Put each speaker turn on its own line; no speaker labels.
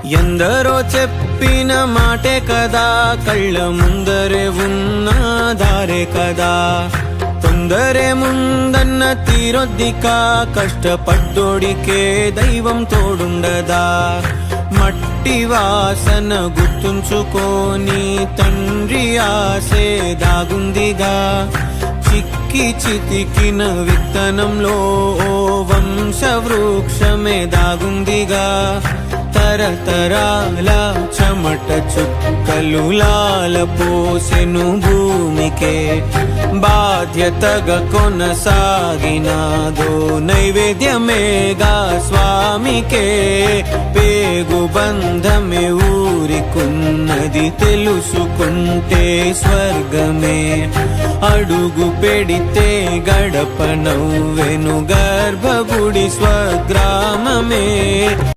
ఎందరో చెప్పిన మాటే కదా, కళ్ళ ముందరే ఉన్న దారే కదా. తొందరే ముందన్న తీరొద్దిక, కష్టపడ్డోడికే దైవం తోడుండదా. మట్టి వాసన గుర్తుంచుకోని తండ్రి ఆసే దాగుందిగా. చిక్కి చితికిన విత్తనంలో ఓ వంశవృక్షమే దాగుందిగా. తరతరాల చెమట చుక్కలు లాల పోసెను భూమికే. బాధ్యతగా కొనసాగినాదో నైవేద్యమేగా స్వామికే. పేగు బంధమే ఊరికున్నది తెలుసుకుంటే స్వర్గమే. అడుగు పెడితే గడప నవ్వెను గర్భగుడి స్వగ్రామమే.